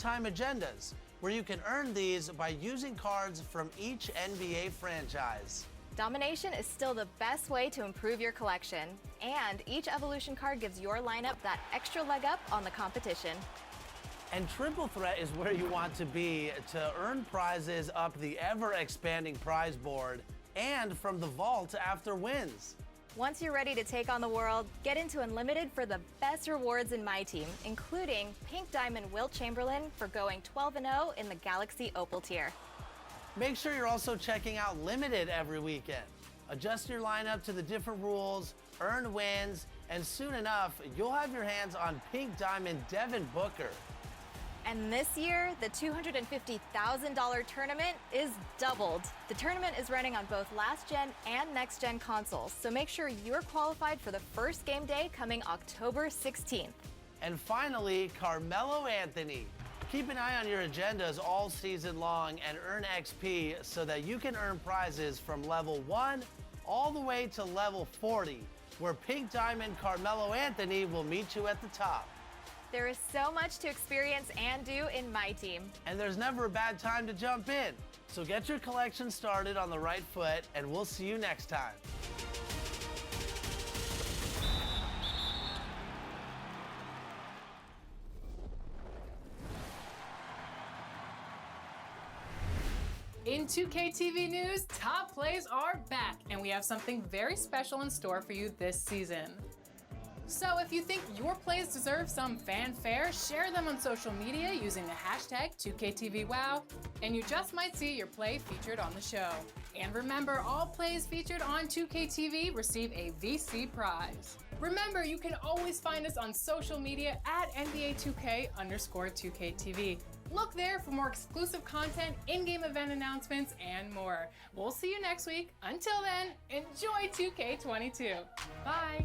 Lifetime Agendas, where you can earn these by using cards from each NBA franchise. Domination is still the best way to improve your collection, and each Evolution card gives your lineup that extra leg up on the competition. And Triple Threat is where you want to be to earn prizes up the ever-expanding prize board and from the vault after wins. Once you're ready to take on the world, get into Unlimited for the best rewards in my team, including Pink Diamond Wilt Chamberlain for going 12-0 in the Galaxy Opal tier. Make sure you're also checking out Limited every weekend. Adjust your lineup to the different rules, earn wins, and soon enough, you'll have your hands on Pink Diamond Devin Booker. And this year, the $250,000 tournament is doubled. The tournament is running on both last-gen and next-gen consoles, so make sure you're qualified for the first game day coming October 16th. And finally, Carmelo Anthony. Keep an eye on your agendas all season long and earn XP so that you can earn prizes from level 1 all the way to level 40, where Pink Diamond Carmelo Anthony will meet you at the top. There is so much to experience and do in my team. And there's never a bad time to jump in. So get your collection started on the right foot, and we'll see you next time. In 2K TV news, top plays are back, and we have something very special in store for you this season. So if you think your plays deserve some fanfare, share them on social media using the hashtag 2KTVWow, and you just might see your play featured on the show. And remember, all plays featured on 2KTV receive a VC prize. Remember, you can always find us on social media at NBA2K_2KTV. Look there for more exclusive content, in-game event announcements, and more. We'll see you next week. Until then, enjoy 2K22. Bye.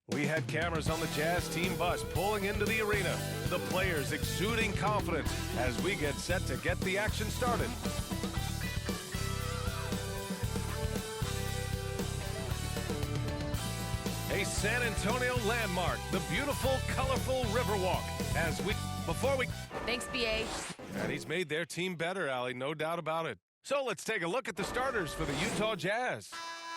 We had cameras on the Jazz team bus pulling into the arena. The players exuding confidence as we get set to get the action started. A San Antonio landmark, the beautiful, colorful Riverwalk. Thanks, BA. And he's made their team better, Allie, no doubt about it. So let's take a look at the starters for the Utah Jazz.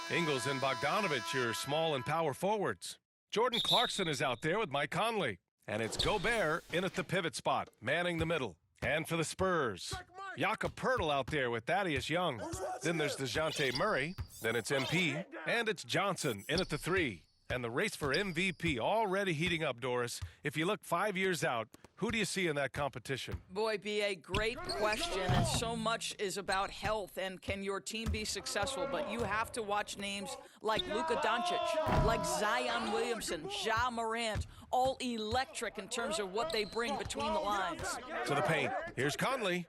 Ingles and Bogdanovich are small and power forwards. Jordan Clarkson is out there with Mike Conley. And it's Gobert in at the pivot spot, manning the middle. And for the Spurs, Jakob Poeltl out there with Thaddeus Young. Then there's DeJounte Murray. Then it's MP. And it's Johnson in at the 3. And the race for MVP already heating up, Doris. If you look 5 years out, who do you see in that competition? Boy, BA, great question. And so much is about health and can your team be successful. But you have to watch names like Luka Doncic, like Zion Williamson, Ja Morant, all electric in terms of what they bring between the lines. To the paint. Here's Conley.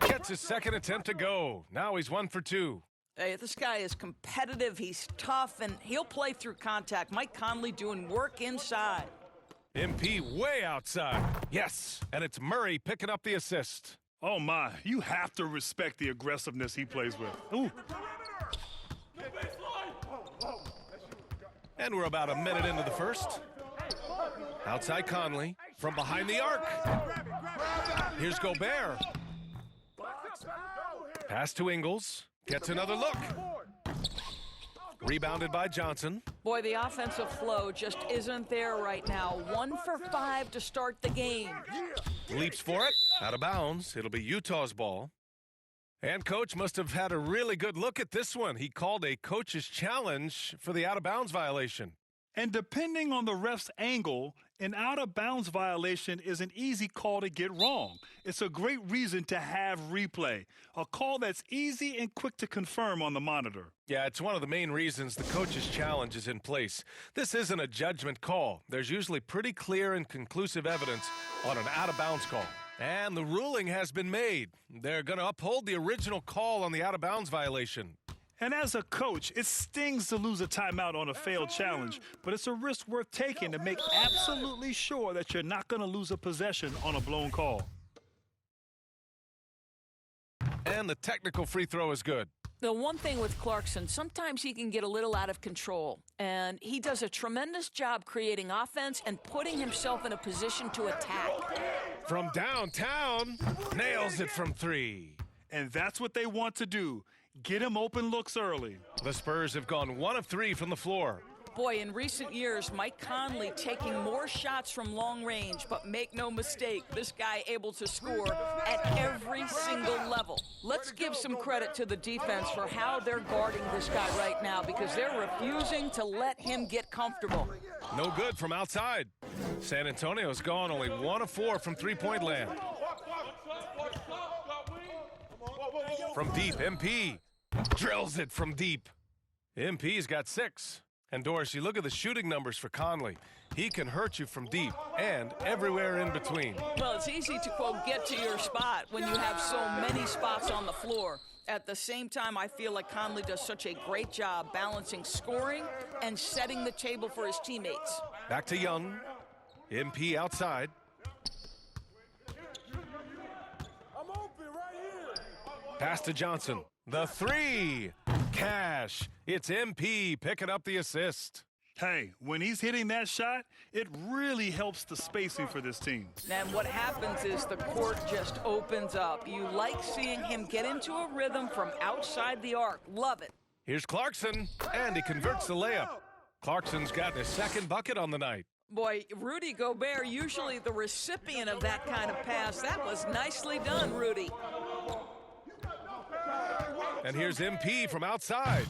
Gets his second attempt to go. Now he's 1 for 2. Hey, this guy is competitive, he's tough, and he'll play through contact. Mike Conley doing work inside. MP way outside. Yes, and it's Murray picking up the assist. Oh, my. You have to respect the aggressiveness he plays with. Ooh. And we're about a minute into the first. Outside Conley from behind the arc. Here's Gobert. Pass to Ingles. Gets another look. Rebounded by Johnson. Boy, the offensive flow just isn't there right now. 1 for 5 to start the game. Leaps for it. Out of bounds. It'll be Utah's ball. And coach must have had a really good look at this one. He called a coach's challenge for the out-of-bounds violation. And depending on the ref's angle, an out-of-bounds violation is an easy call to get wrong. It's a great reason to have replay, a call that's easy and quick to confirm on the monitor. Yeah, it's one of the main reasons the coach's challenge is in place. This isn't a judgment call. There's usually pretty clear and conclusive evidence on an out-of-bounds call. And the ruling has been made. They're going to uphold the original call on the out-of-bounds violation. And as a coach, it stings to lose a timeout on a failed challenge, but it's a risk worth taking to make absolutely sure that you're not going to lose a possession on a blown call. And the technical free throw is good. The one thing with Clarkson, sometimes he can get a little out of control, and he does a tremendous job creating offense and putting himself in a position to attack. From downtown, nails it from 3. And that's what they want to do. Get him open looks early. The Spurs have gone 1 of 3 from the floor. Boy, in recent years, Mike Conley taking more shots from long range, but make no mistake, this guy able to score at every single level. Let's give some credit to the defense for how they're guarding this guy right now, because they're refusing to let him get comfortable. No good from outside. San Antonio's gone only 1 of 4 from three-point land. From deep, MP drills it from deep. MP's got 6. And Doris, you look at the shooting numbers for Conley. He can hurt you from deep and everywhere in between. Well, it's easy to, quote, get to your spot when you have so many spots on the floor. At the same time, I feel like Conley does such a great job balancing scoring and setting the table for his teammates. Back to Young. MP outside. Pass to Johnson. The 3. Cash. It's MP picking up the assist. Hey, when he's hitting that shot, it really helps the spacing for this team. And what happens is the court just opens up. You like seeing him get into a rhythm from outside the arc. Love it. Here's Clarkson, and he converts the layup. Clarkson's gotten his 2nd bucket on the night. Boy, Rudy Gobert, usually the recipient of that kind of pass. That was nicely done, Rudy. And here's MP from outside.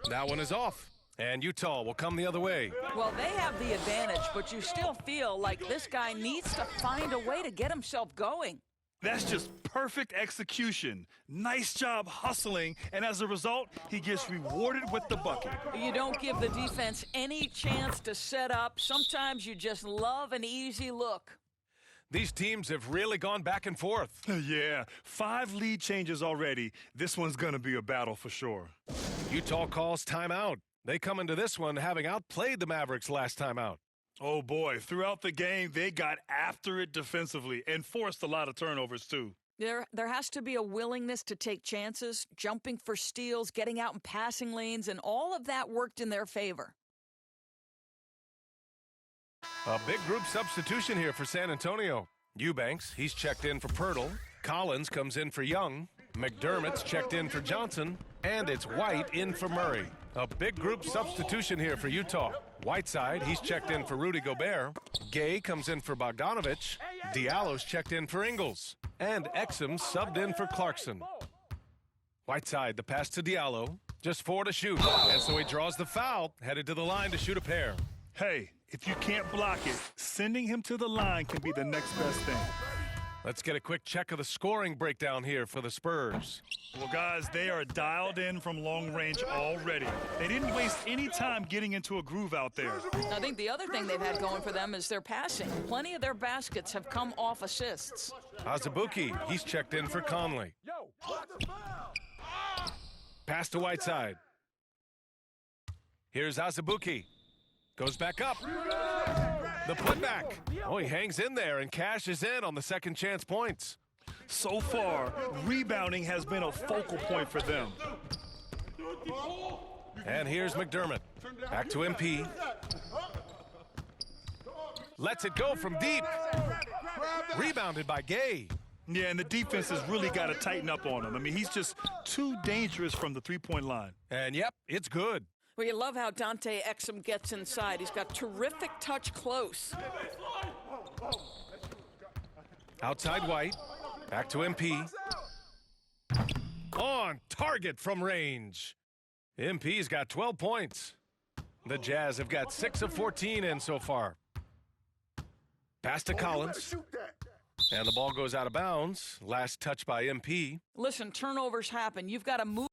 That one is off, and Utah will come the other way. Well, they have the advantage, but you still feel like this guy needs to find a way to get himself going. That's just perfect execution. Nice job hustling, and as a result, he gets rewarded with the bucket. You don't give the defense any chance to set up. Sometimes you just love an easy look. These teams have really gone back and forth. Yeah, 5 lead changes already. This one's gonna be a battle for sure. Utah calls timeout. They come into this one having outplayed the Mavericks last time out. Oh boy, throughout the game, they got after it defensively and forced a lot of turnovers too. There has to be a willingness to take chances, jumping for steals, getting out in passing lanes, and all of that worked in their favor. A big group substitution here for San Antonio. Eubanks, he's checked in for Pirtle. Collins comes in for Young. McDermott's checked in for Johnson. And it's White in for Murray. A big group substitution here for Utah. Whiteside, he's checked in for Rudy Gobert. Gay comes in for Bogdanovich. Diallo's checked in for Ingles. And Exum subbed in for Clarkson. Whiteside, the pass to Diallo. Just 4 to shoot. And so he draws the foul, headed to the line to shoot a pair. Hey, if you can't block it, sending him to the line can be the next best thing. Let's get a quick check of the scoring breakdown here for the Spurs. Well, guys, they are dialed in from long range already. They didn't waste any time getting into a groove out there. I think the other thing they've had going for them is their passing. Plenty of their baskets have come off assists. Azubuike, he's checked in for Conley. Pass to Whiteside. Here's Azubuike. Goes back up. The putback. Oh, he hangs in there and cashes in on the second chance points. So far, rebounding has been a focal point for them. And here's McDermott. Back to MP. Lets it go from deep. Rebounded by Gay. Yeah, and the defense has really got to tighten up on him. I mean, he's just too dangerous from the three-point line. And yep, it's good. Well, you love how Dante Exum gets inside. He's got terrific touch close. Outside White. Back to MP. On target from range. MP's got 12 points. The Jazz have got 6 of 14 in so far. Pass to Collins. And the ball goes out of bounds. Last touch by MP. Listen, turnovers happen. You've got to move.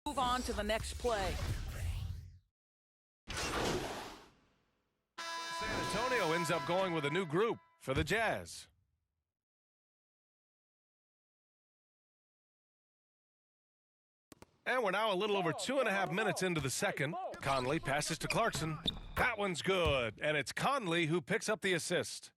move on to the next play. San Antonio ends up going with a new group for the Jazz. And we're now a little over 2.5 minutes into the second. Conley passes to Clarkson. That one's good, and it's Conley who picks up the assist.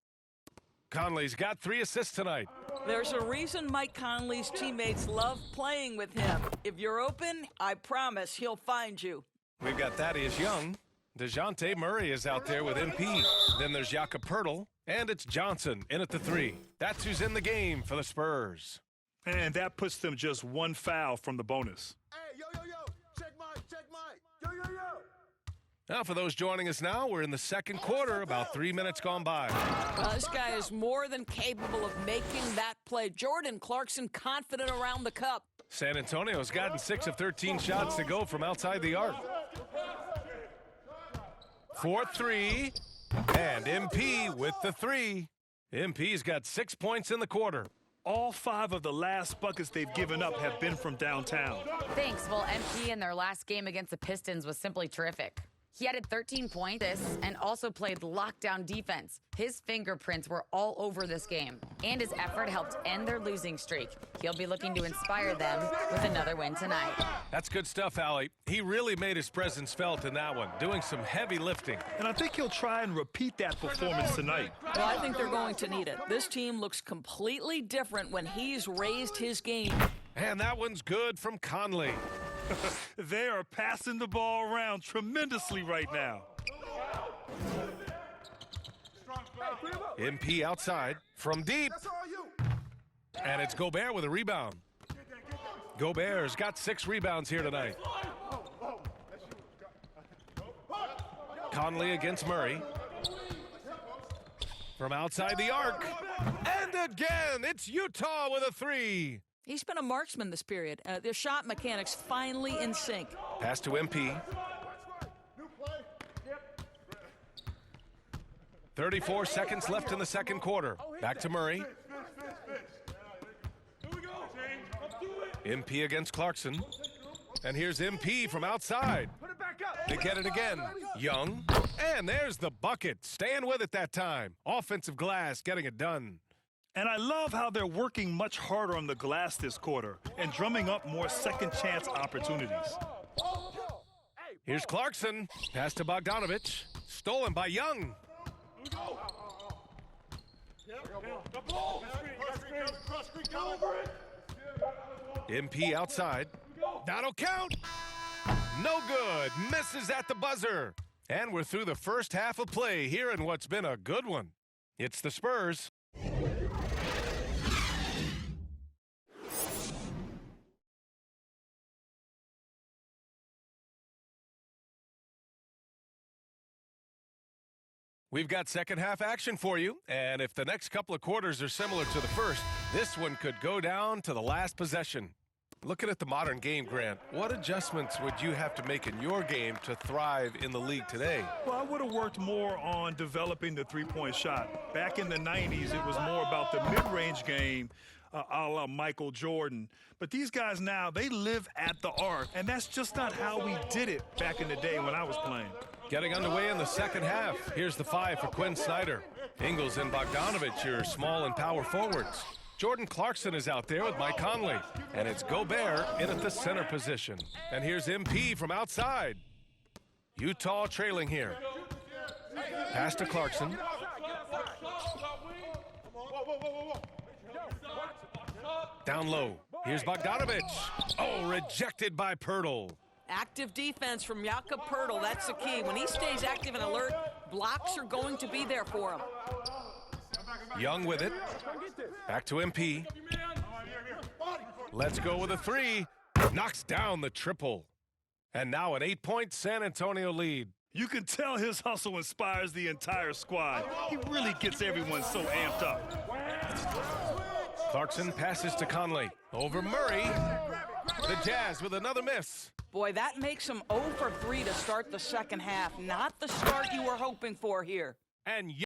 Conley's got 3 assists tonight. There's a reason Mike Conley's teammates love playing with him. If you're open, I promise he'll find you. We've got Thaddeus Young. DeJounte Murray is out there with MP. Then there's Jakob Poeltl, and it's Johnson in at the 3. That's who's in the game for the Spurs. And that puts them just 1 foul from the bonus. Hey, yo, check Mike, yo. Now, for those joining us now, we're in the second quarter, about 3 minutes gone by. Well, this guy is more than capable of making that play. Jordan Clarkson confident around the cup. San Antonio's gotten 6 of 13 shots to go from outside the arc. 4-3, and MP with the 3. MP's got 6 points in the quarter. All 5 of the last buckets they've given up have been from downtown. Thanks. Well, MP in their last game against the Pistons was simply terrific. He added 13 points and also played lockdown defense. His fingerprints were all over this game, and his effort helped end their losing streak. He'll be looking to inspire them with another win tonight. That's good stuff, Allie. He really made his presence felt in that one, doing some heavy lifting. And I think he'll try and repeat that performance tonight. Well, I think they're going to need it. This team looks completely different when he's raised his game. And that one's good from Conley. They are passing the ball around tremendously right now. MP outside from deep. And it's Gobert with a rebound. Gobert's got 6 rebounds here tonight. Conley against Murray. From outside the arc. And again, it's Utah with a 3. He's been a marksman this period. Their shot mechanics finally in sync. Pass to MP. 34 seconds left in the second quarter. Back to Murray. MP against Clarkson. And here's MP from outside. They get it again. Young. And there's the bucket. Staying with it that time. Offensive glass getting it done. And I love how they're working much harder on the glass this quarter and drumming up more second chance opportunities. Here's Clarkson. Pass to Bogdanovich. Stolen by Young. MP outside. That'll count. No good. Misses at the buzzer. And we're through the first half of play here in what's been a good one. It's the Spurs. We've got second half action for you, and if the next couple of quarters are similar to the first, this one could go down to the last possession. Looking at the modern game, Grant, what adjustments would you have to make in your game to thrive in the league today? Well, I would have worked more on developing the three-point shot. Back in the 90s, it was more about the mid-range game, a la Michael Jordan. But these guys now, they live at the arc, and that's just not how we did it back in the day when I was playing. Getting underway in the second half. Here's the 5 for Quinn Snyder. Ingles and Bogdanovich, your small and power forwards. Jordan Clarkson is out there with Mike Conley. And it's Gobert in at the center position. And here's MP from outside. Utah trailing here. Pass to Clarkson. Down low. Here's Bogdanovich. Oh, rejected by Poeltl. Active defense from Jakob Poeltl, that's the key. When he stays active and alert, blocks are going to be there for him. Young with it. Back to MP. Let's go with a 3. Knocks down the triple. And now an 8-point San Antonio lead. You can tell his hustle inspires the entire squad. He really gets everyone so amped up. Clarkson passes to Conley. Over Murray. The Jazz with another miss. Boy, that makes them 0 for 3 to start the second half. Not the start you were hoping for here. And